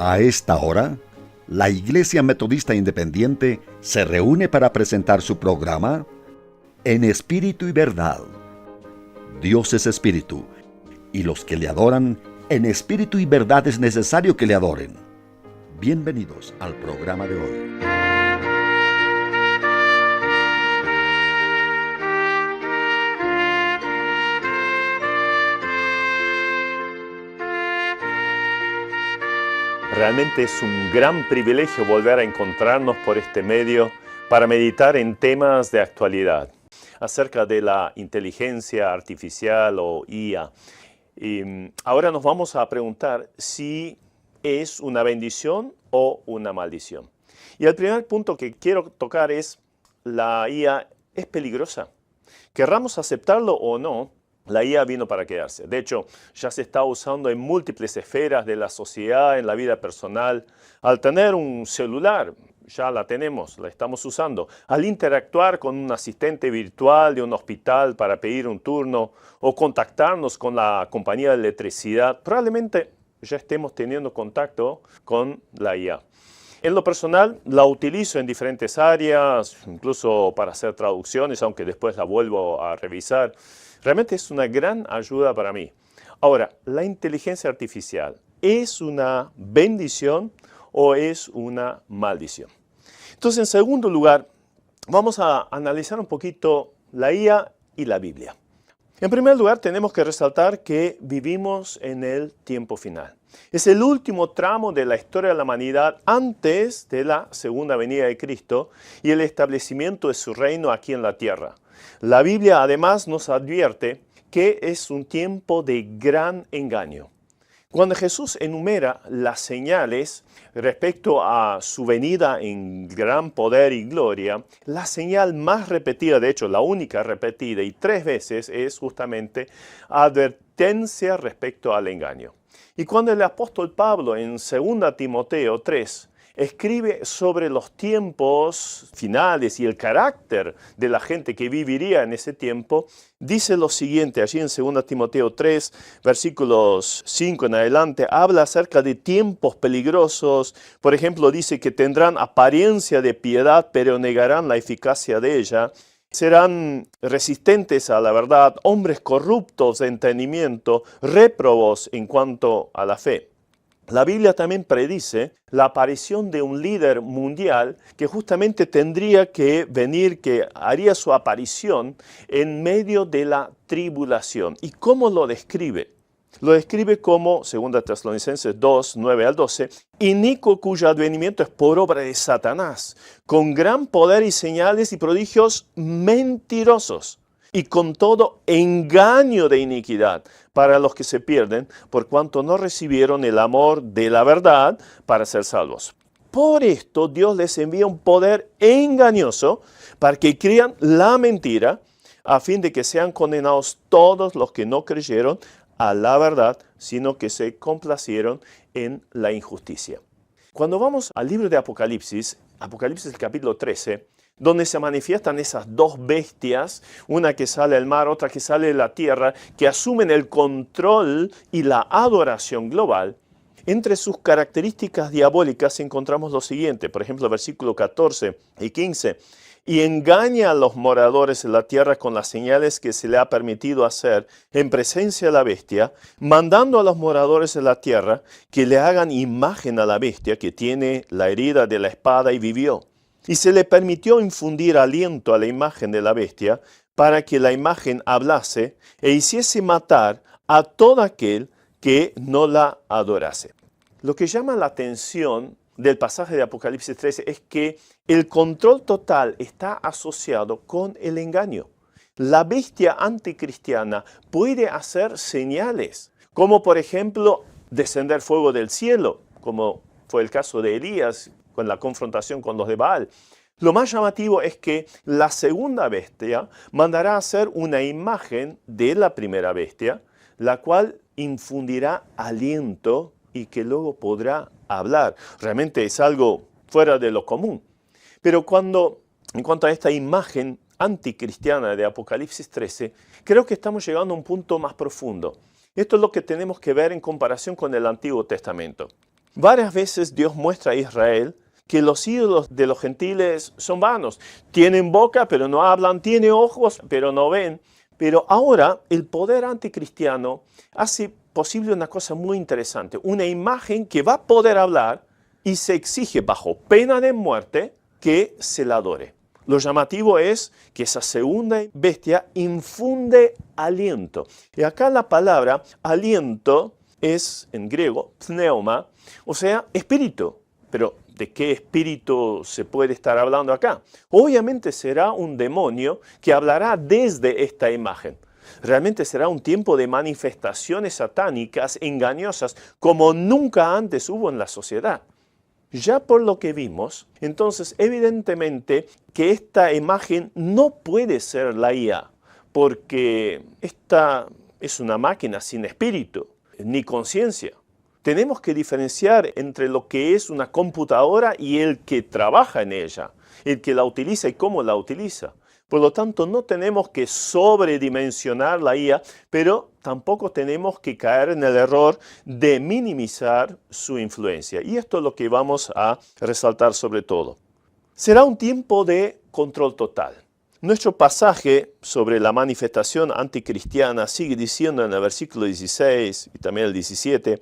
A esta hora, la Iglesia Metodista Independiente se reúne para presentar su programa En Espíritu y Verdad. Dios es Espíritu, y los que le adoran en espíritu y verdad es necesario que le adoren. Bienvenidos al programa de hoy. Realmente es un gran privilegio volver a encontrarnos por este medio para meditar en temas de actualidad acerca de la inteligencia artificial o IA. Y ahora nos vamos a preguntar si es una bendición o una maldición. Y el primer punto que quiero tocar es: la IA es peligrosa. Querramos aceptarlo o no, la IA vino para quedarse. De hecho, ya se está usando en múltiples esferas de la sociedad, en la vida personal. Al tener un celular, ya la tenemos, la estamos usando. Al interactuar con un asistente virtual de un hospital para pedir un turno o contactarnos con la compañía de electricidad, probablemente ya estemos teniendo contacto con la IA. En lo personal, la utilizo en diferentes áreas, incluso para hacer traducciones, aunque después la vuelvo a revisar. Realmente es una gran ayuda para mí. Ahora, ¿la inteligencia artificial es una bendición o es una maldición? Entonces, en segundo lugar, vamos a analizar un poquito la IA y la Biblia. En primer lugar, tenemos que resaltar que vivimos en el tiempo final. Es el último tramo de la historia de la humanidad antes de la segunda venida de Cristo y el establecimiento de su reino aquí en la tierra. La Biblia además nos advierte que es un tiempo de gran engaño. Cuando Jesús enumera las señales respecto a su venida en gran poder y gloria, la señal más repetida, de hecho la única repetida y 3 veces, es justamente advertencia respecto al engaño. Y cuando el apóstol Pablo en 2 Timoteo 3 escribe sobre los tiempos finales y el carácter de la gente que viviría en ese tiempo, dice lo siguiente, allí en 2 Timoteo 3, versículos 5 en adelante, habla acerca de tiempos peligrosos. Por ejemplo, dice que tendrán apariencia de piedad, pero negarán la eficacia de ella. Serán resistentes a la verdad, hombres corruptos de entendimiento, réprobos en cuanto a la fe. La Biblia también predice la aparición de un líder mundial que justamente tendría que venir, que haría su aparición en medio de la tribulación. ¿Y cómo lo describe? Lo describe como, 2 Tesalonicenses 2, 9 al 12, inicuo cuyo advenimiento es por obra de Satanás, con gran poder y señales y prodigios mentirosos, y con todo engaño de iniquidad para los que se pierden, por cuanto no recibieron el amor de la verdad para ser salvos. Por esto Dios les envía un poder engañoso para que crean la mentira, a fin de que sean condenados todos los que no creyeron a la verdad, sino que se complacieron en la injusticia. Cuando vamos al libro de Apocalipsis, Apocalipsis capítulo 13, donde se manifiestan esas 2 bestias, una que sale del mar, otra que sale de la tierra, que asumen el control y la adoración global. Entre sus características diabólicas encontramos lo siguiente, por ejemplo, versículos 14 y 15. Y engaña a los moradores de la tierra con las señales que se le ha permitido hacer en presencia de la bestia, mandando a los moradores de la tierra que le hagan imagen a la bestia que tiene la herida de la espada y vivió. Y se le permitió infundir aliento a la imagen de la bestia para que la imagen hablase e hiciese matar a todo aquel que no la adorase. Lo que llama la atención del pasaje de Apocalipsis 13 es que el control total está asociado con el engaño. La bestia anticristiana puede hacer señales, como por ejemplo descender fuego del cielo, como fue el caso de Elías con la confrontación con los de Baal. Lo más llamativo es que la segunda bestia mandará a hacer una imagen de la primera bestia, la cual infundirá aliento y que luego podrá hablar. Realmente es algo fuera de lo común. Pero en cuanto a esta imagen anticristiana de Apocalipsis 13, creo que estamos llegando a un punto más profundo. Esto es lo que tenemos que ver en comparación con el Antiguo Testamento. Varias veces Dios muestra a Israel que los ídolos de los gentiles son vanos. Tienen boca, pero no hablan. Tienen ojos, pero no ven. Pero ahora el poder anticristiano hace posible una cosa muy interesante. Una imagen que va a poder hablar y se exige bajo pena de muerte que se la adore. Lo llamativo es que esa segunda bestia infunde aliento. Y acá la palabra aliento es en griego pneuma, o sea, espíritu. Pero ¿de qué espíritu se puede estar hablando acá? Obviamente será un demonio que hablará desde esta imagen. Realmente será un tiempo de manifestaciones satánicas engañosas como nunca antes hubo en la sociedad. Ya por lo que vimos, entonces evidentemente que esta imagen no puede ser la IA, porque esta es una máquina sin espíritu ni conciencia. Tenemos que diferenciar entre lo que es una computadora y el que trabaja en ella, el que la utiliza y cómo la utiliza. Por lo tanto, no tenemos que sobredimensionar la IA, pero tampoco tenemos que caer en el error de minimizar su influencia. Y esto es lo que vamos a resaltar sobre todo. Será un tiempo de control total. Nuestro pasaje sobre la manifestación anticristiana sigue diciendo en el versículo 16 y también el 17,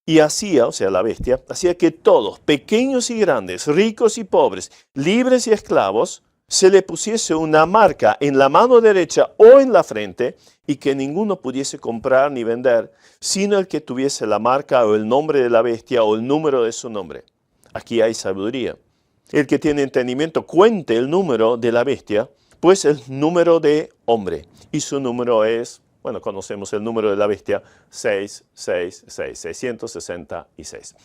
y hacía, o sea, la bestia, hacía que todos, pequeños y grandes, ricos y pobres, libres y esclavos, se le pusiese una marca en la mano derecha o en la frente y que ninguno pudiese comprar ni vender, sino el que tuviese la marca o el nombre de la bestia o el número de su nombre. Aquí hay sabiduría. El que tiene entendimiento cuente el número de la bestia, pues el número de hombre. Y su número es, bueno, conocemos el número de la bestia, 666.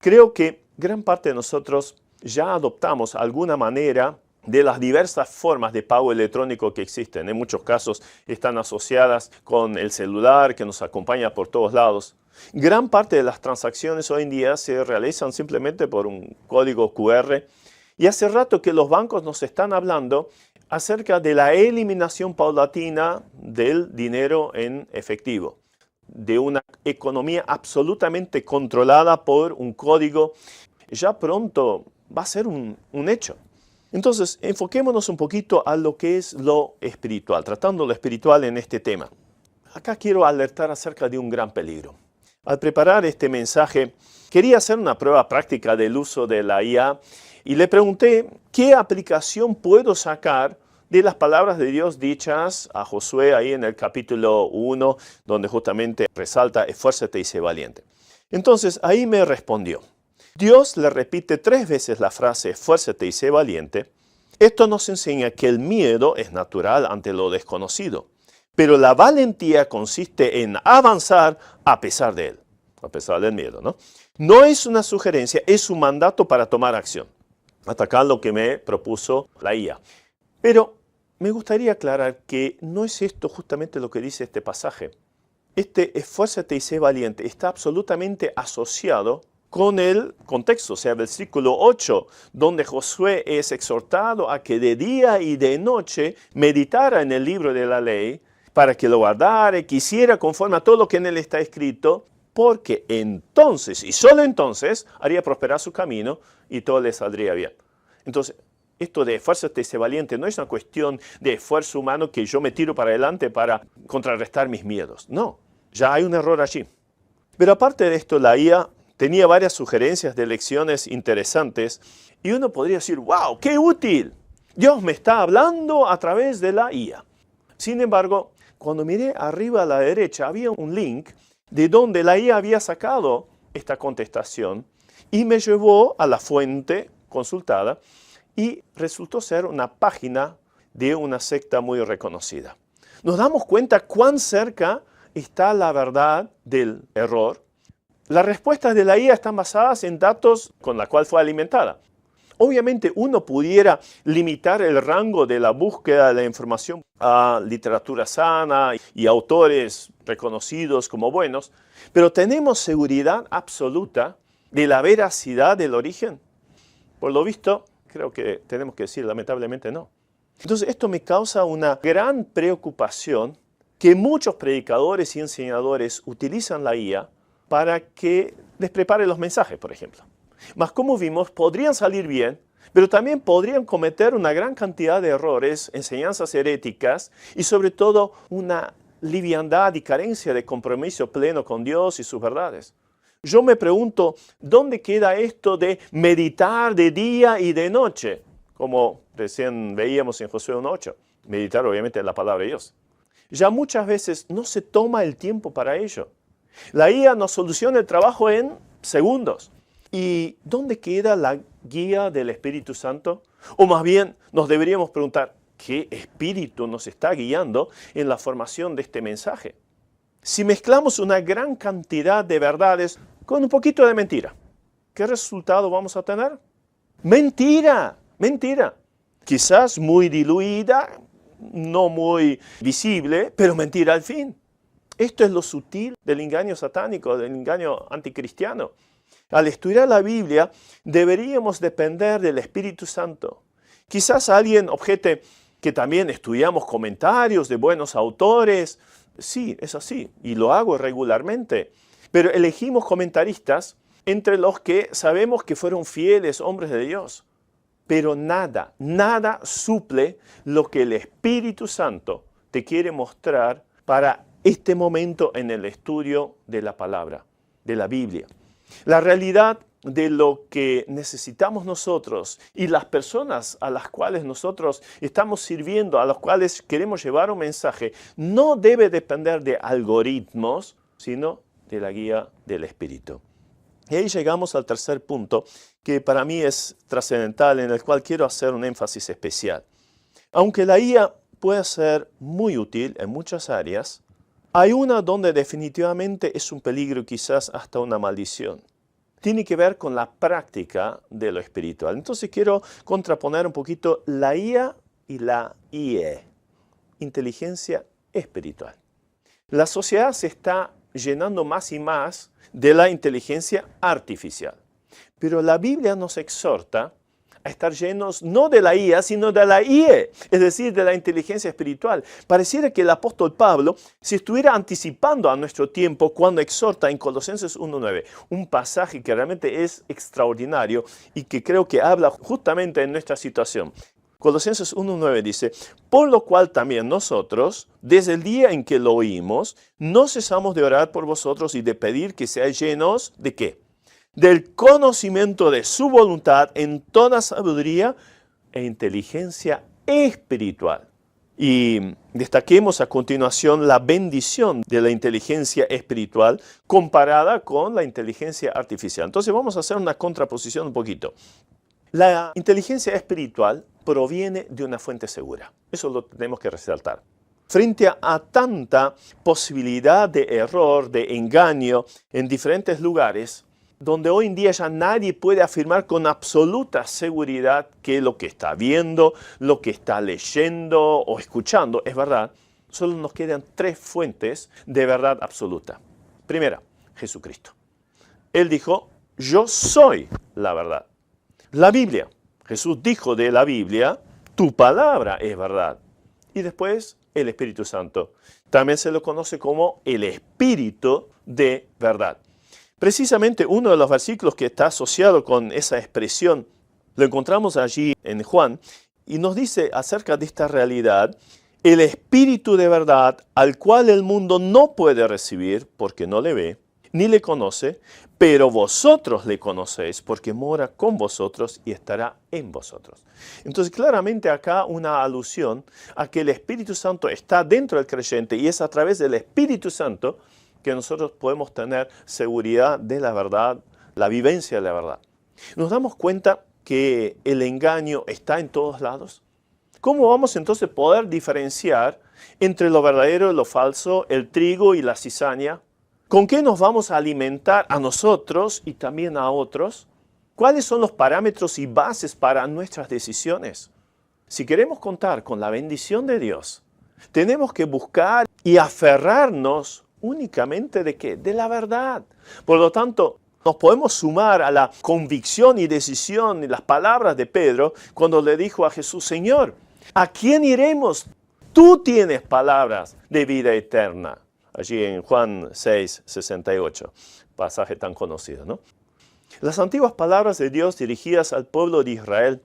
Creo que gran parte de nosotros ya adoptamos alguna manera de las diversas formas de pago electrónico que existen. En muchos casos están asociadas con el celular que nos acompaña por todos lados. Gran parte de las transacciones hoy en día se realizan simplemente por un código QR. Y hace rato que los bancos nos están hablando acerca de la eliminación paulatina del dinero en efectivo, de una economía absolutamente controlada por un código. Ya pronto va a ser un hecho. Entonces, enfoquémonos un poquito a lo que es lo espiritual, tratando lo espiritual en este tema. Acá quiero alertar acerca de un gran peligro. Al preparar este mensaje, quería hacer una prueba práctica del uso de la IA y le pregunté qué aplicación puedo sacar de las palabras de Dios dichas a Josué ahí en el capítulo 1, donde justamente resalta, esfuérzate y sé valiente. Entonces, ahí me respondió. Dios le repite 3 veces la frase esfuérzate y sé valiente. Esto nos enseña que el miedo es natural ante lo desconocido, pero la valentía consiste en avanzar a pesar de él, a pesar del miedo, ¿no? No es una sugerencia, es un mandato para tomar acción. Atacar lo que me propuso la IA. Pero me gustaría aclarar que no es esto justamente lo que dice este pasaje. Este esfuérzate y sé valiente está absolutamente asociado con el contexto, o sea, versículo 8, donde Josué es exhortado a que de día y de noche meditara en el libro de la ley para que lo guardara y quisiera conforme a todo lo que en él está escrito, porque entonces, y solo entonces, haría prosperar su camino y todo le saldría bien. Entonces, esto de esfuérzate y sé valiente no es una cuestión de esfuerzo humano que yo me tiro para adelante para contrarrestar mis miedos. No, ya hay un error allí. Pero aparte de esto, la IA tenía varias sugerencias de lecciones interesantes y uno podría decir, ¡wow! ¡Qué útil! Dios me está hablando a través de la IA. Sin embargo, cuando miré arriba a la derecha, había un link de donde la IA había sacado esta contestación y me llevó a la fuente consultada y resultó ser una página de una secta muy reconocida. Nos damos cuenta cuán cerca está la verdad del error. Las respuestas de la IA están basadas en datos con la cual fue alimentada. Obviamente uno pudiera limitar el rango de la búsqueda de la información a literatura sana y autores reconocidos como buenos, pero ¿tenemos seguridad absoluta de la veracidad del origen? Por lo visto, creo que tenemos que decir lamentablemente no. Entonces esto me causa una gran preocupación que muchos predicadores y enseñadores utilizan la IA para que les prepare los mensajes, por ejemplo. Mas como vimos, podrían salir bien, pero también podrían cometer una gran cantidad de errores, enseñanzas heréticas y sobre todo una liviandad y carencia de compromiso pleno con Dios y sus verdades. Yo me pregunto, ¿dónde queda esto de meditar de día y de noche? Como recién veíamos en Josué 1:8, meditar obviamente en la palabra de Dios. Ya muchas veces no se toma el tiempo para ello. La IA nos soluciona el trabajo en segundos. ¿Y dónde queda la guía del Espíritu Santo? O más bien nos deberíamos preguntar, ¿qué espíritu nos está guiando en la formación de este mensaje? Si mezclamos una gran cantidad de verdades con un poquito de mentira, ¿qué resultado vamos a tener? Mentira, mentira. Quizás muy diluida, no muy visible, pero mentira al fin. Esto es lo sutil del engaño satánico, del engaño anticristiano. Al estudiar la Biblia, deberíamos depender del Espíritu Santo. Quizás alguien objete que también estudiamos comentarios de buenos autores. Sí, es así, y lo hago regularmente. Pero elegimos comentaristas entre los que sabemos que fueron fieles hombres de Dios. Pero nada suple lo que el Espíritu Santo te quiere mostrar para este momento en el estudio de la palabra, de la Biblia. La realidad de lo que necesitamos nosotros y las personas a las cuales nosotros estamos sirviendo, a las cuales queremos llevar un mensaje, no debe depender de algoritmos, sino de la guía del Espíritu. Y ahí llegamos al tercer punto, que para mí es trascendental, en el cual quiero hacer un énfasis especial. Aunque la IA puede ser muy útil en muchas áreas, hay una donde definitivamente es un peligro y quizás hasta una maldición. Tiene que ver con la práctica de lo espiritual. Entonces quiero contraponer un poquito la IA y la IE, inteligencia espiritual. La sociedad se está llenando más y más de la inteligencia artificial. Pero la Biblia nos exhorta a estar llenos no de la IA, sino de la IE, es decir, de la inteligencia espiritual. Pareciera que el apóstol Pablo se estuviera anticipando a nuestro tiempo cuando exhorta en Colosenses 1:9, un pasaje que realmente es extraordinario y que creo que habla justamente en nuestra situación. Colosenses 1:9 dice, por lo cual también nosotros, desde el día en que lo oímos, no cesamos de orar por vosotros y de pedir que seáis llenos ¿de qué? Del conocimiento de su voluntad en toda sabiduría e inteligencia espiritual. Y destaquemos a continuación la bendición de la inteligencia espiritual comparada con la inteligencia artificial. Entonces vamos a hacer una contraposición un poquito. La inteligencia espiritual proviene de una fuente segura. Eso lo tenemos que resaltar. Frente a tanta posibilidad de error, de engaño en diferentes lugares, donde hoy en día ya nadie puede afirmar con absoluta seguridad que lo que está viendo, lo que está leyendo o escuchando es verdad, solo nos quedan tres fuentes de verdad absoluta. Primera, Jesucristo. Él dijo, yo soy la verdad. La Biblia. Jesús dijo de la Biblia, tu palabra es verdad. Y después, el Espíritu Santo. También se lo conoce como el Espíritu de verdad. Precisamente uno de los versículos que está asociado con esa expresión, lo encontramos allí en Juan, y nos dice acerca de esta realidad, el Espíritu de verdad, al cual el mundo no puede recibir porque no le ve, ni le conoce, pero vosotros le conocéis porque mora con vosotros y estará en vosotros. Entonces claramente acá una alusión a que el Espíritu Santo está dentro del creyente y es a través del Espíritu Santo que nosotros podemos tener seguridad de la verdad, la vivencia de la verdad. ¿Nos damos cuenta que el engaño está en todos lados? ¿Cómo vamos entonces a poder diferenciar entre lo verdadero y lo falso, el trigo y la cizaña? ¿Con qué nos vamos a alimentar a nosotros y también a otros? ¿Cuáles son los parámetros y bases para nuestras decisiones? Si queremos contar con la bendición de Dios, tenemos que buscar y aferrarnos únicamente ¿de qué? De la verdad. Por lo tanto, nos podemos sumar a la convicción y decisión y las palabras de Pedro cuando le dijo a Jesús, Señor, ¿a quién iremos? Tú tienes palabras de vida eterna. Allí en Juan 6:68. pasaje tan conocido, ¿no? Las antiguas palabras de Dios dirigidas al pueblo de Israel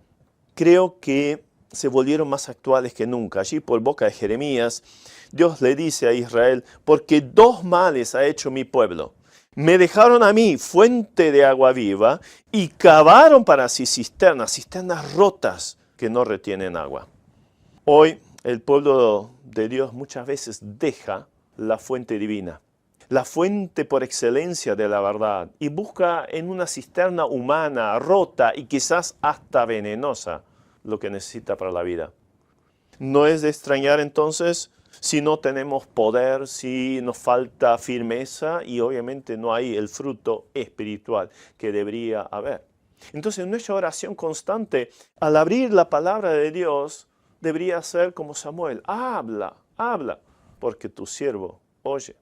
creo que se volvieron más actuales que nunca. Allí por boca de Jeremías, Dios le dice a Israel, porque dos males ha hecho mi pueblo. Me dejaron a mí fuente de agua viva y cavaron para sí cisternas rotas que no retienen agua. Hoy el pueblo de Dios muchas veces deja la fuente divina, la fuente por excelencia de la verdad, y busca en una cisterna humana, rota y quizás hasta venenosa, lo que necesita para la vida. No es de extrañar entonces si no tenemos poder, si nos falta firmeza y obviamente no hay el fruto espiritual que debería haber. Entonces nuestra oración constante al abrir la palabra de Dios debería ser como Samuel: habla, habla, porque tu siervo oye.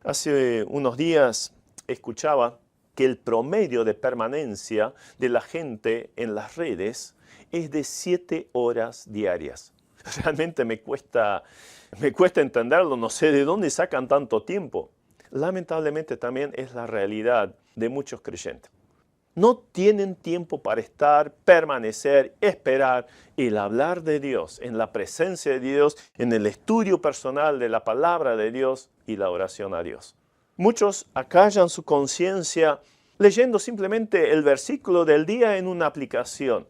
Hace unos días escuchaba que el promedio de permanencia de la gente en las redes es de 7 horas diarias. Realmente me cuesta entenderlo, no sé de dónde sacan tanto tiempo. Lamentablemente también es la realidad de muchos creyentes. No tienen tiempo para estar, permanecer, esperar el hablar de Dios, en la presencia de Dios, en el estudio personal de la palabra de Dios y la oración a Dios. Muchos acallan su conciencia leyendo simplemente el versículo del día en una aplicación.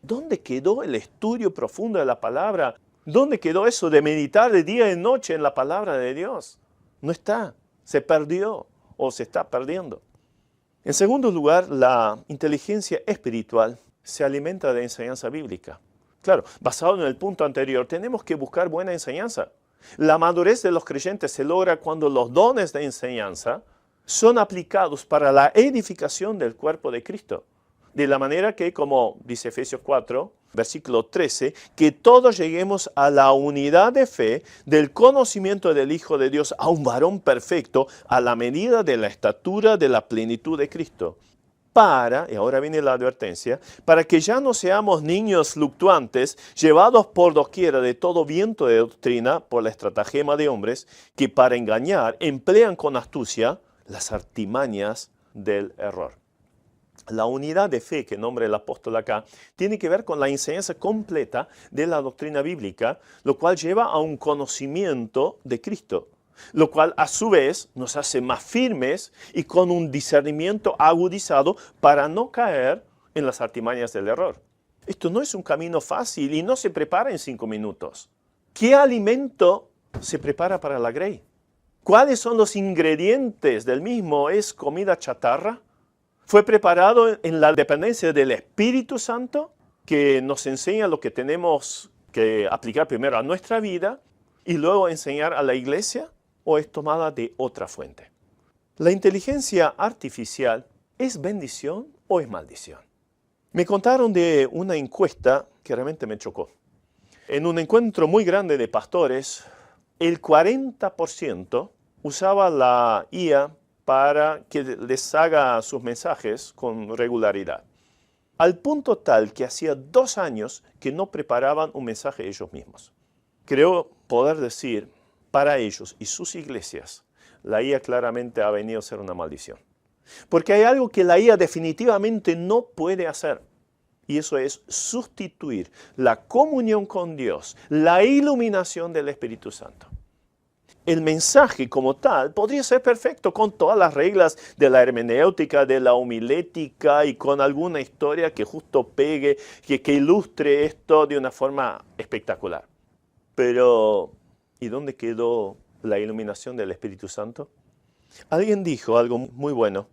¿Dónde quedó el estudio profundo de la palabra? ¿Dónde quedó eso de meditar de día y noche en la palabra de Dios? No está, se perdió o se está perdiendo. En segundo lugar, la inteligencia espiritual se alimenta de enseñanza bíblica. Claro, basado en el punto anterior, tenemos que buscar buena enseñanza. La madurez de los creyentes se logra cuando los dones de enseñanza son aplicados para la edificación del cuerpo de Cristo. De la manera que, como dice Efesios 4, versículo 13, que todos lleguemos a la unidad de fe del conocimiento del Hijo de Dios, a un varón perfecto, a la medida de la estatura de la plenitud de Cristo. Y ahora viene la advertencia, para que ya no seamos niños fluctuantes, llevados por doquiera de todo viento de doctrina, por la estratagema de hombres, que para engañar emplean con astucia las artimañas del error. La unidad de fe que nombra el apóstol acá tiene que ver con la enseñanza completa de la doctrina bíblica, lo cual lleva a un conocimiento de Cristo, lo cual a su vez nos hace más firmes y con un discernimiento agudizado para no caer en las artimañas del error. Esto no es un camino fácil y no se prepara en 5 minutos. ¿Qué alimento se prepara para la grey? ¿Cuáles son los ingredientes del mismo? ¿Es comida chatarra? Fue preparado en la dependencia del Espíritu Santo, que nos enseña lo que tenemos que aplicar primero a nuestra vida y luego enseñar a la iglesia, o es tomada de otra fuente. ¿La inteligencia artificial es bendición o es maldición? Me contaron de una encuesta que realmente me chocó. En un encuentro muy grande de pastores, el 40% usaba la IA para que les haga sus mensajes con regularidad. Al punto tal que hacía 2 años que no preparaban un mensaje ellos mismos. Creo poder decir, para ellos y sus iglesias, la IA claramente ha venido a ser una maldición. Porque hay algo que la IA definitivamente no puede hacer. Y eso es sustituir la comunión con Dios, la iluminación del Espíritu Santo. El mensaje como tal podría ser perfecto con todas las reglas de la hermenéutica, de la homilética y con alguna historia que justo pegue, que ilustre esto de una forma espectacular. Pero, ¿y dónde quedó la iluminación del Espíritu Santo? Alguien dijo algo muy bueno.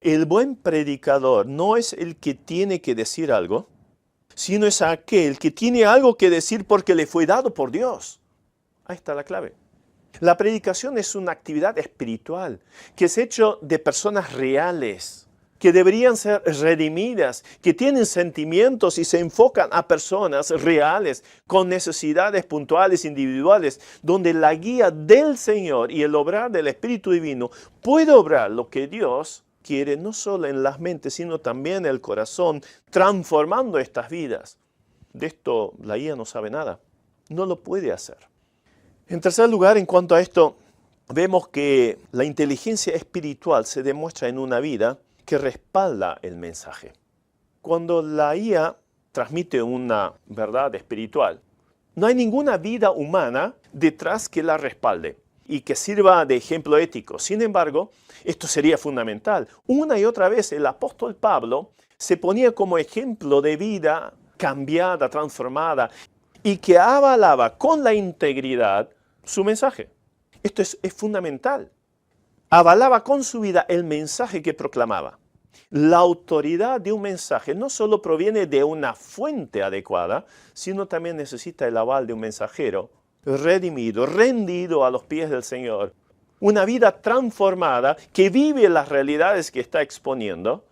El buen predicador no es el que tiene que decir algo, sino es aquel que tiene algo que decir porque le fue dado por Dios. Ahí está la clave. La predicación es una actividad espiritual que es hecha de personas reales, que deberían ser redimidas, que tienen sentimientos y se enfocan a personas reales, con necesidades puntuales, individuales, donde la guía del Señor y el obrar del Espíritu Divino puede obrar lo que Dios quiere, no solo en las mentes, sino también en el corazón, transformando estas vidas. De esto la IA no sabe nada, no lo puede hacer. En tercer lugar, en cuanto a esto, vemos que la inteligencia espiritual se demuestra en una vida que respalda el mensaje. Cuando la IA transmite una verdad espiritual, no hay ninguna vida humana detrás que la respalde y que sirva de ejemplo ético. Sin embargo, esto sería fundamental. Una y otra vez el apóstol Pablo se ponía como ejemplo de vida cambiada, transformada, y que avalaba con la integridad su mensaje. Esto es fundamental. Avalaba con su vida el mensaje que proclamaba. La autoridad de un mensaje no solo proviene de una fuente adecuada, sino también necesita el aval de un mensajero redimido, rendido a los pies del Señor. Una vida transformada que vive las realidades que está exponiendo,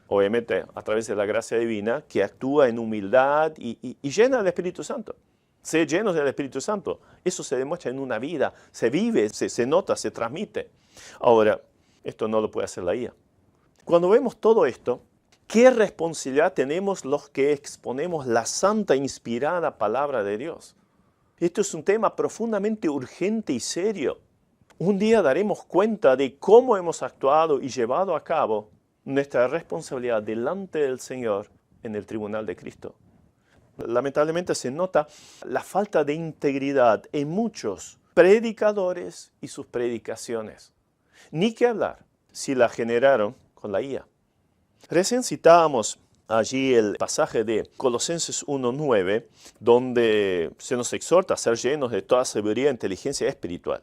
obviamente a través de la gracia divina, que actúa en humildad y llena del Espíritu Santo. Ser llenos del Espíritu Santo, eso se demuestra en una vida, se vive, se nota, se transmite. Ahora, esto no lo puede hacer la IA. Cuando vemos todo esto, ¿qué responsabilidad tenemos los que exponemos la santa, inspirada palabra de Dios? Esto es un tema profundamente urgente y serio. Un día daremos cuenta de cómo hemos actuado y llevado a cabo nuestra responsabilidad delante del Señor en el tribunal de Cristo. Lamentablemente se nota la falta de integridad en muchos predicadores y sus predicaciones. Ni que hablar si la generaron con la IA. Recién citábamos allí el pasaje de Colosenses 1:9, donde se nos exhorta a ser llenos de toda sabiduría e inteligencia espiritual.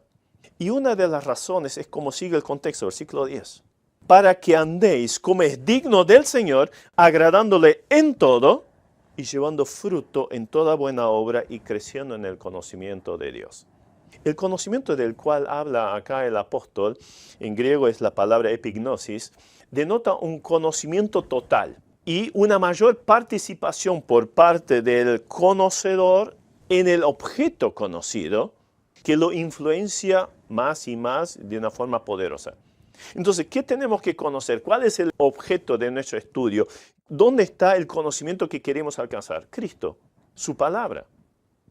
Y una de las razones es como sigue el contexto, versículo 10. Para que andéis como es digno del Señor, agradándole en todo y llevando fruto en toda buena obra y creciendo en el conocimiento de Dios. El conocimiento del cual habla acá el apóstol, en griego es la palabra epignosis, denota un conocimiento total y una mayor participación por parte del conocedor en el objeto conocido que lo influencia más y más de una forma poderosa. Entonces, ¿qué tenemos que conocer? ¿Cuál es el objeto de nuestro estudio? ¿Dónde está el conocimiento que queremos alcanzar? Cristo, su palabra.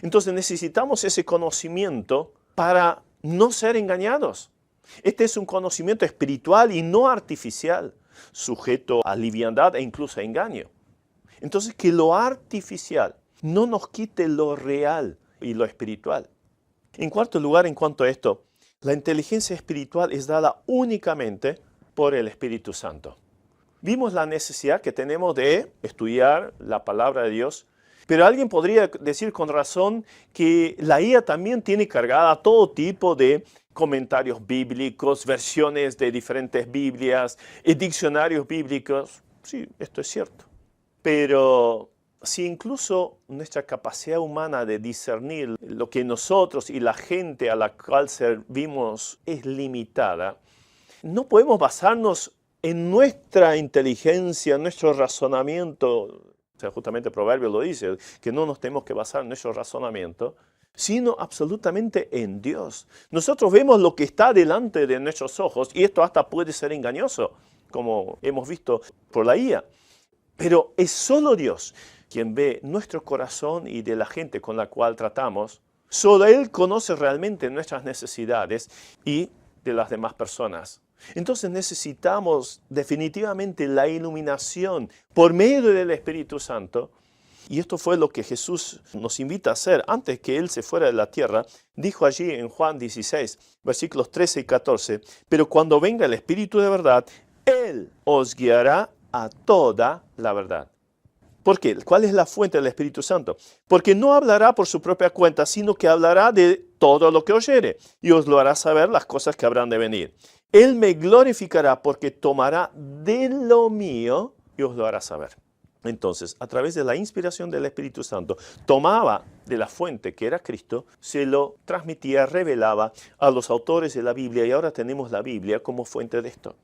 Entonces necesitamos ese conocimiento para no ser engañados. Este es un conocimiento espiritual y no artificial, sujeto a liviandad e incluso a engaño. Entonces, que lo artificial no nos quite lo real y lo espiritual. En cuarto lugar, en cuanto a esto, la inteligencia espiritual es dada únicamente por el Espíritu Santo. Vimos la necesidad que tenemos de estudiar la palabra de Dios, pero alguien podría decir con razón que la IA también tiene cargada todo tipo de comentarios bíblicos, versiones de diferentes Biblias, diccionarios bíblicos. Sí, esto es cierto. Pero si incluso nuestra capacidad humana de discernir lo que nosotros y la gente a la cual servimos es limitada, no podemos basarnos en nuestra inteligencia, nuestro razonamiento. O sea, justamente el proverbio lo dice, que no nos tenemos que basar en nuestro razonamiento, sino absolutamente en Dios. Nosotros vemos lo que está delante de nuestros ojos y esto hasta puede ser engañoso, como hemos visto por la IA. Pero es solo Dios quien ve nuestro corazón y de la gente con la cual tratamos. Solo Él conoce realmente nuestras necesidades y de las demás personas. Entonces necesitamos definitivamente la iluminación por medio del Espíritu Santo. Y esto fue lo que Jesús nos invita a hacer antes que Él se fuera de la tierra. Dijo allí en Juan 16, versículos 13 y 14, pero cuando venga el Espíritu de verdad, Él os guiará a toda la verdad. ¿Por qué? ¿Cuál es la fuente del Espíritu Santo? Porque no hablará por su propia cuenta, sino que hablará de todo lo que oyere y os lo hará saber las cosas que habrán de venir. Él me glorificará porque tomará de lo mío y os lo hará saber. Entonces, a través de la inspiración del Espíritu Santo, tomaba de la fuente que era Cristo, se lo transmitía, revelaba a los autores de la Biblia y ahora tenemos la Biblia como fuente de esto.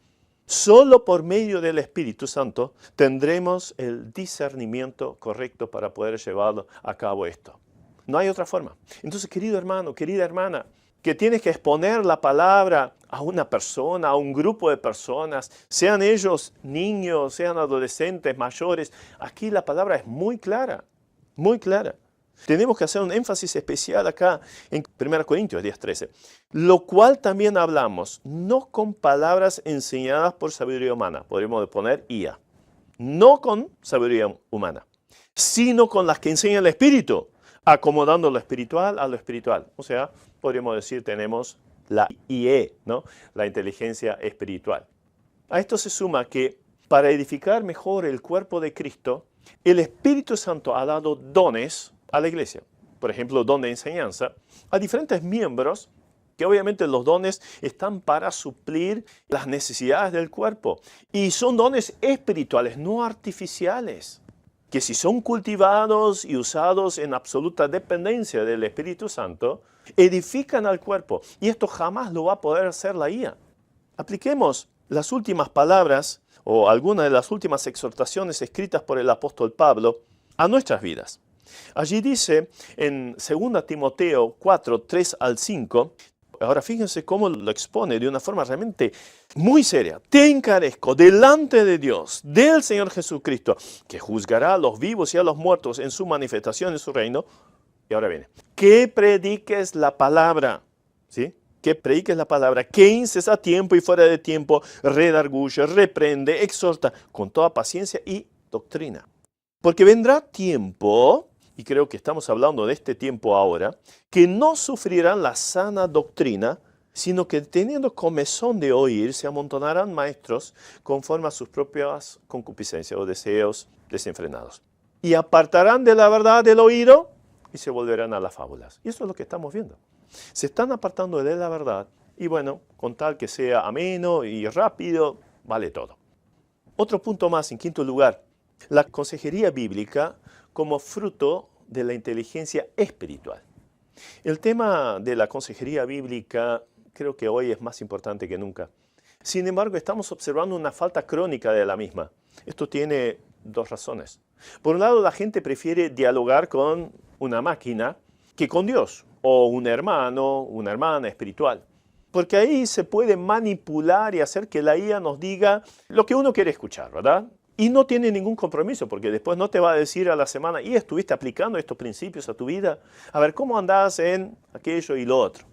Solo por medio del Espíritu Santo tendremos el discernimiento correcto para poder llevar a cabo esto. No hay otra forma. Entonces, querido hermano, querida hermana, que tienes que exponer la palabra a una persona, a un grupo de personas, sean ellos niños, sean adolescentes, mayores. Aquí la palabra es muy clara, muy clara. Tenemos que hacer un énfasis especial acá en 1 Corintios 10:13. Lo cual también hablamos, no con palabras enseñadas por sabiduría humana, podríamos poner IA, no con sabiduría humana, sino con las que enseña el Espíritu, acomodando lo espiritual a lo espiritual. O sea, podríamos decir, tenemos la IE, ¿no? La inteligencia espiritual. A esto se suma que para edificar mejor el cuerpo de Cristo, el Espíritu Santo ha dado dones a la iglesia. Por ejemplo, don de enseñanza a diferentes miembros, que obviamente los dones están para suplir las necesidades del cuerpo. Y son dones espirituales, no artificiales, que si son cultivados y usados en absoluta dependencia del Espíritu Santo, edifican al cuerpo. Y esto jamás lo va a poder hacer la IA. Apliquemos las últimas palabras o algunas de las últimas exhortaciones escritas por el apóstol Pablo a nuestras vidas. Allí dice en 2 Timoteo 4, 3 al 5, ahora fíjense cómo lo expone de una forma realmente muy seria. Te encarezco delante de Dios, del Señor Jesucristo, que juzgará a los vivos y a los muertos en su manifestación en su reino. Y ahora viene, que prediques la palabra, ¿sí? Que prediques la palabra, que inces a tiempo y fuera de tiempo, redarguye, reprende, exhorta, con toda paciencia y doctrina. Porque vendrá tiempo, y creo que estamos hablando de este tiempo ahora, que no sufrirán la sana doctrina, sino que teniendo comezón de oír, se amontonarán maestros conforme a sus propias concupiscencias o deseos desenfrenados. Y apartarán de la verdad del oído y se volverán a las fábulas. Y eso es lo que estamos viendo. Se están apartando de la verdad y bueno, con tal que sea ameno y rápido, vale todo. Otro punto más, en quinto lugar, la consejería bíblica como fruto de la inteligencia espiritual. El tema de la consejería bíblica creo que hoy es más importante que nunca. Sin embargo, estamos observando una falta crónica de la misma. Esto tiene dos razones. Por un lado, la gente prefiere dialogar con una máquina que con Dios, o un hermano, una hermana espiritual. Porque ahí se puede manipular y hacer que la IA nos diga lo que uno quiere escuchar, ¿verdad? Y no tiene ningún compromiso, porque después no te va a decir a la semana, ¿y estuviste aplicando estos principios a tu vida? A ver, ¿cómo andás en aquello y lo otro?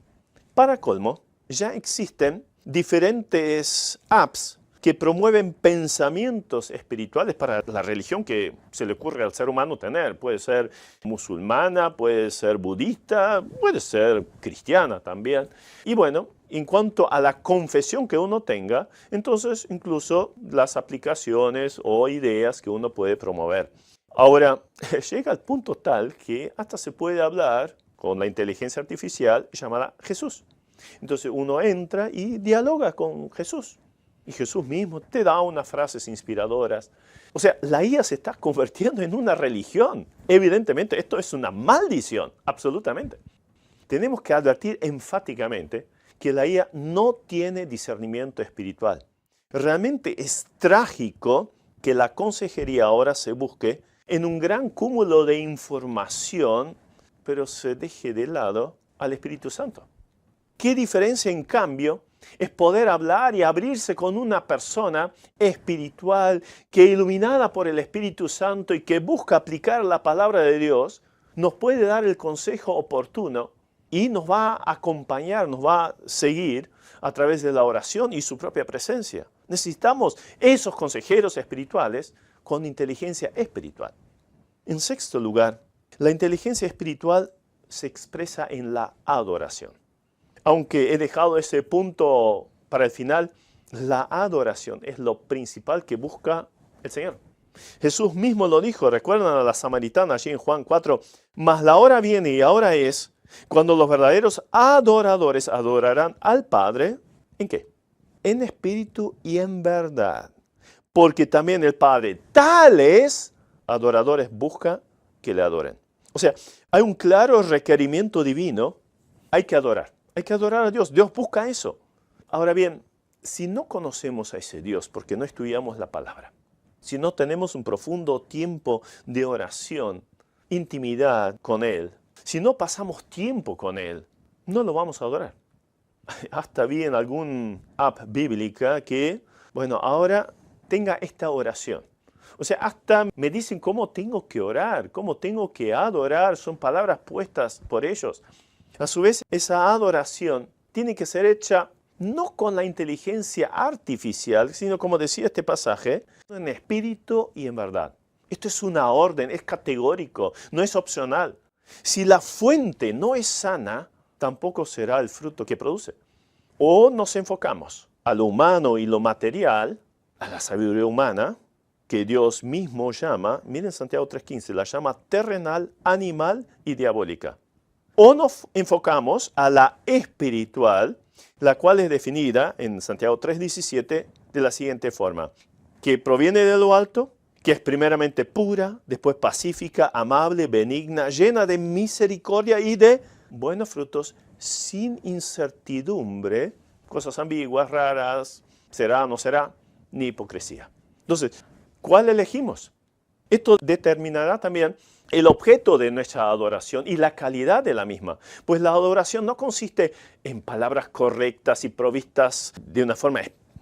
Para colmo, ya existen diferentes apps que promueven pensamientos espirituales para la religión que se le ocurre al ser humano tener. Puede ser musulmana, puede ser budista, puede ser cristiana también. Y bueno, en cuanto a la confesión que uno tenga, entonces incluso las aplicaciones o ideas que uno puede promover. Ahora, llega al punto tal que hasta se puede hablar con la inteligencia artificial llamada Jesús. Entonces uno entra y dialoga con Jesús. Y Jesús mismo te da unas frases inspiradoras. O sea, la IA se está convirtiendo en una religión. Evidentemente, esto es una maldición, absolutamente. Tenemos que advertir enfáticamente que la IA no tiene discernimiento espiritual. Realmente es trágico que la consejería ahora se busque en un gran cúmulo de información, pero se deje de lado al Espíritu Santo. ¿Qué diferencia, en cambio, es poder hablar y abrirse con una persona espiritual que, iluminada por el Espíritu Santo y que busca aplicar la palabra de Dios, nos puede dar el consejo oportuno y nos va a acompañar, nos va a seguir a través de la oración y su propia presencia? Necesitamos esos consejeros espirituales con inteligencia espiritual. En sexto lugar, la inteligencia espiritual se expresa en la adoración. Aunque he dejado ese punto para el final, la adoración es lo principal que busca el Señor. Jesús mismo lo dijo, recuerdan a la samaritana allí en Juan 4, mas la hora viene y ahora es cuando los verdaderos adoradores adorarán al Padre, ¿en qué? En espíritu y en verdad. Porque también el Padre tales adoradores busca que le adoren. O sea, hay un claro requerimiento divino, hay que adorar. Hay que adorar a Dios. Dios busca eso. Ahora bien, si no conocemos a ese Dios porque no estudiamos la palabra, si no tenemos un profundo tiempo de oración, intimidad con Él, si no pasamos tiempo con Él, no lo vamos a adorar. Hasta vi en algún app bíblica que, bueno, ahora tenga esta oración. O sea, hasta me dicen cómo tengo que orar, cómo tengo que adorar, son palabras puestas por ellos. A su vez, esa adoración tiene que ser hecha no con la inteligencia artificial, sino como decía este pasaje, en espíritu y en verdad. Esto es una orden, es categórico, no es opcional. Si la fuente no es sana, tampoco será el fruto que produce. O nos enfocamos a lo humano y lo material, a la sabiduría humana, que Dios mismo llama, miren Santiago 3:15, la llama terrenal, animal y diabólica. O nos enfocamos a la espiritual, la cual es definida en Santiago 3:17 de la siguiente forma, que proviene de lo alto, que es primeramente pura, después pacífica, amable, benigna, llena de misericordia y de buenos frutos, sin incertidumbre, cosas ambiguas, raras, será, no será, ni hipocresía. Entonces, ¿cuál elegimos? Esto determinará también el objeto de nuestra adoración y la calidad de la misma. Pues la adoración no consiste en palabras correctas y provistas de una forma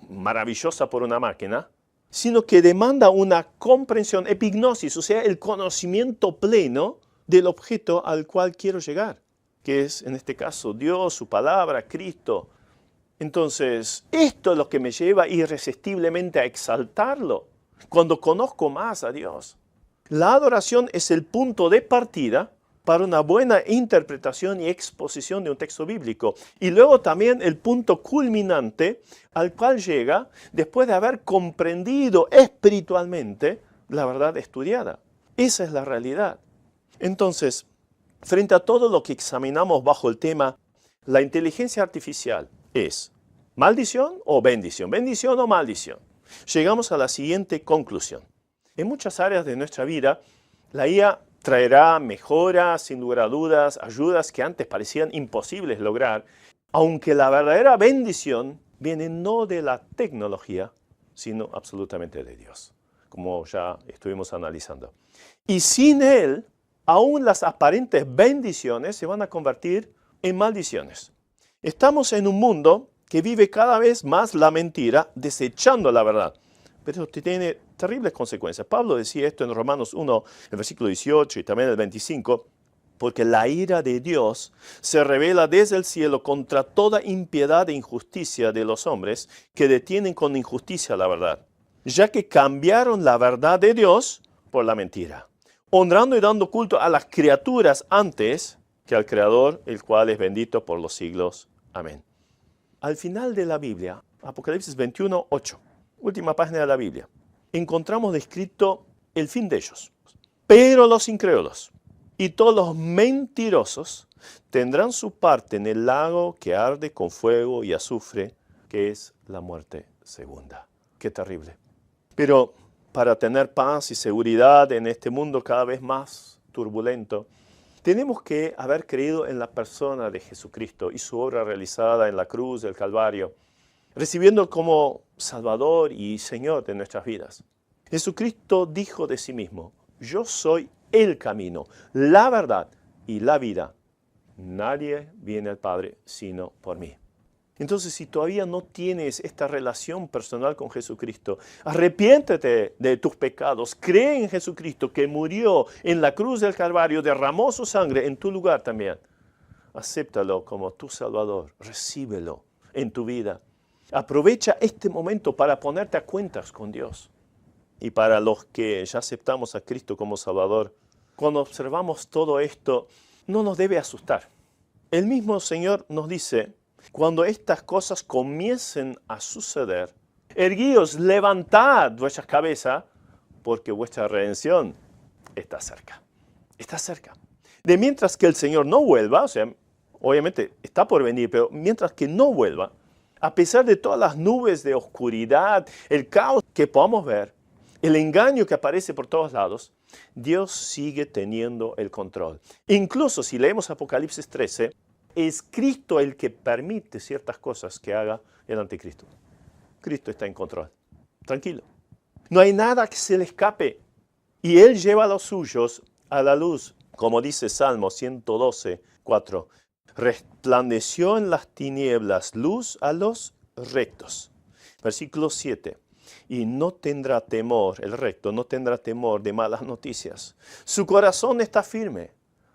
maravillosa por una máquina, sino que demanda una comprensión, epignosis, o sea, el conocimiento pleno del objeto al cual quiero llegar, que es en este caso Dios, su palabra, Cristo. Entonces, esto es lo que me lleva irresistiblemente a exaltarlo cuando conozco más a Dios. La adoración es el punto de partida para una buena interpretación y exposición de un texto bíblico. Y luego también el punto culminante al cual llega después de haber comprendido espiritualmente la verdad estudiada. Esa es la realidad. Entonces, frente a todo lo que examinamos bajo el tema, la inteligencia artificial es maldición o bendición, bendición o maldición. Llegamos a la siguiente conclusión. En muchas áreas de nuestra vida, la IA traerá mejoras, sin lugar a dudas, ayudas que antes parecían imposibles lograr, aunque la verdadera bendición viene no de la tecnología, sino absolutamente de Dios, como ya estuvimos analizando. Y sin Él, aún las aparentes bendiciones se van a convertir en maldiciones. Estamos en un mundo que vive cada vez más la mentira, desechando la verdad. Pero esto tiene terribles consecuencias. Pablo decía esto en Romanos 1, el versículo 18 y también el 25, porque la ira de Dios se revela desde el cielo contra toda impiedad e injusticia de los hombres que detienen con injusticia la verdad, ya que cambiaron la verdad de Dios por la mentira, honrando y dando culto a las criaturas antes que al Creador, el cual es bendito por los siglos. Amén. Al final de la Biblia, Apocalipsis 21, 8, última página de la Biblia, encontramos descrito el fin de ellos. Pero los incrédulos y todos los mentirosos tendrán su parte en el lago que arde con fuego y azufre, que es la muerte segunda. Qué terrible. Pero para tener paz y seguridad en este mundo cada vez más turbulento, tenemos que haber creído en la persona de Jesucristo y su obra realizada en la cruz del Calvario, recibiendo como Salvador y Señor de nuestras vidas. Jesucristo dijo de sí mismo, yo soy el camino, la verdad y la vida. Nadie viene al Padre sino por mí. Entonces, si todavía no tienes esta relación personal con Jesucristo, arrepiéntete de tus pecados, cree en Jesucristo que murió en la cruz del Calvario, derramó su sangre en tu lugar también. Acéptalo como tu Salvador, recíbelo en tu vida. Aprovecha este momento para ponerte a cuentas con Dios. Y para los que ya aceptamos a Cristo como Salvador, cuando observamos todo esto, no nos debe asustar. El mismo Señor nos dice, cuando estas cosas comiencen a suceder, erguíos, levantad vuestras cabezas, porque vuestra redención está cerca. Está cerca. De mientras que el Señor no vuelva, o sea, obviamente está por venir, pero mientras que no vuelva, a pesar de todas las nubes de oscuridad, el caos que podamos ver, el engaño que aparece por todos lados, Dios sigue teniendo el control. Incluso si leemos Apocalipsis 13, es Cristo el que permite ciertas cosas que haga el anticristo. Cristo está en control. Tranquilo. No hay nada que se le escape. Y Él lleva a los suyos a la luz. Como dice Salmo 112, 4. Resplandeció en las tinieblas luz a los rectos. Versículo 7. y no tendrá temor, el recto no tendrá temor de malas noticias. Su corazón está firme,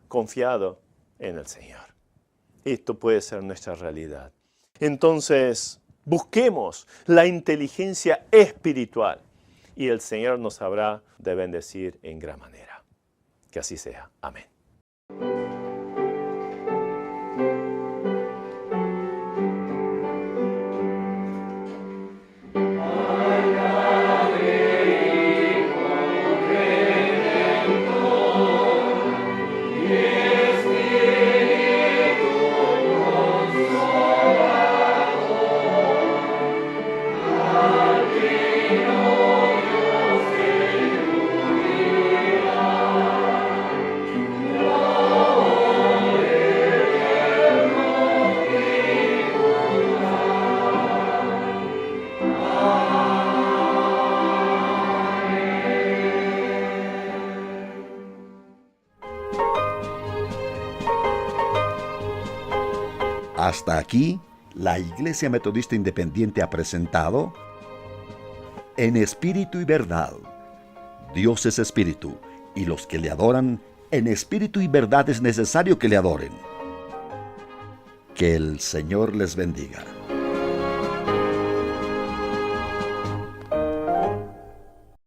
confiado en el Señor. Esto puede ser nuestra realidad. Entonces, busquemos la inteligencia espiritual y el Señor nos habrá de bendecir en gran manera. Que así sea. Amén. Hasta aquí, la Iglesia Metodista Independiente ha presentado En Espíritu y Verdad. Dios es Espíritu, y los que le adoran, en espíritu y verdad es necesario que le adoren. Que el Señor les bendiga.